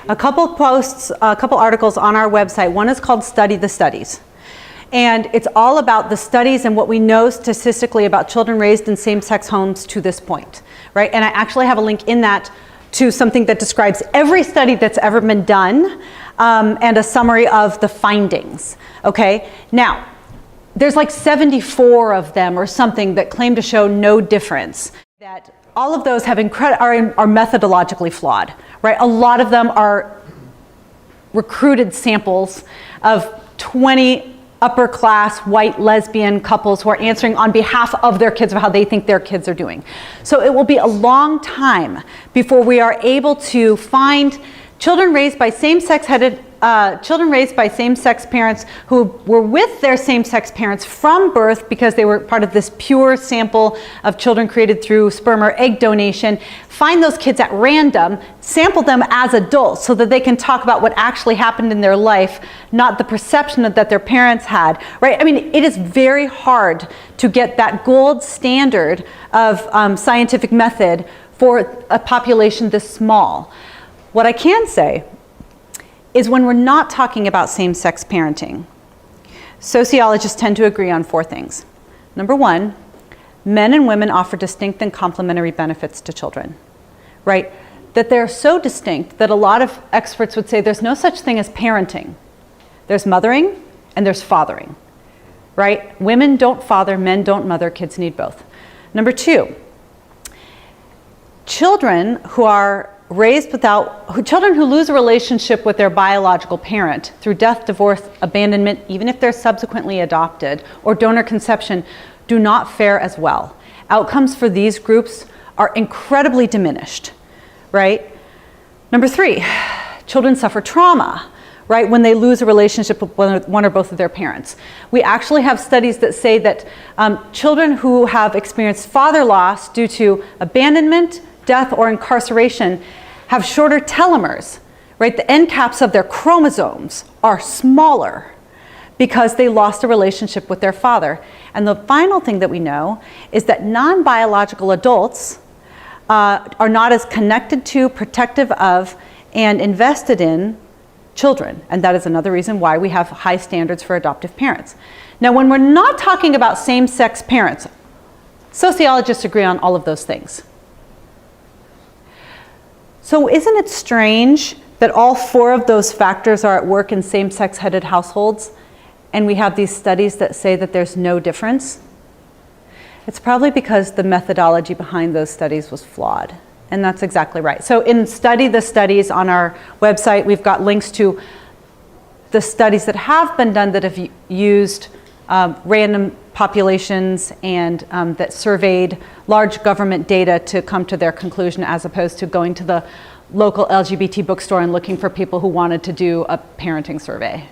a couple posts, a couple articles on our website. One is called Study the Studies. And it's all about the studies and what we know statistically about children raised in same-sex homes to this point, right? And I actually have a link in that to something that describes every study that's ever been done and a summary of the findings, okay? Now, there's like 74 of them or something that claim to show no difference. That all of those have are methodologically flawed, right? A lot of them are recruited samples of 20 upper class white lesbian couples who are answering on behalf of their kids of how they think their kids are doing. So it will be a long time before we are able to find children raised by same-sex parents who were with their same-sex parents from birth because they were part of this pure sample of children created through sperm or egg donation, find those kids at random, sample them as adults so that they can talk about what actually happened in their life, not the perception that their parents had, right? I mean, it is very hard to get that gold standard of scientific method for a population this small. What I can say is when we're not talking about same-sex parenting, sociologists tend to agree on 4 things. Number 1, men and women offer distinct and complementary benefits to children, right? That they're so distinct that a lot of experts would say there's no such thing as parenting. There's mothering and there's fathering, right? Women don't father, men don't mother, kids need both. Number 2, children who lose a relationship with their biological parent through death, divorce, abandonment, even if they're subsequently adopted, or donor conception, do not fare as well. Outcomes for these groups are incredibly diminished, right? Number 3, children suffer trauma, right, when they lose a relationship with one or both of their parents. We actually have studies that say that children who have experienced father loss due to abandonment, death, or incarceration have shorter telomeres, right? The end caps of their chromosomes are smaller because they lost a relationship with their father. And the final thing that we know is that non-biological adults are not as connected to, protective of, and invested in children. And that is another reason why we have high standards for adoptive parents. Now, when we're not talking about same-sex parents, sociologists agree on all of those things. So isn't it strange that all 4 of those factors are at work in same-sex headed households, and we have these studies that say that there's no difference? It's probably because the methodology behind those studies was flawed, and that's exactly right. So in Study the Studies on our website, we've got links to the studies that have been done that have used random populations and that surveyed large government data to come to their conclusion, as opposed to going to the local LGBT bookstore and looking for people who wanted to do a parenting survey.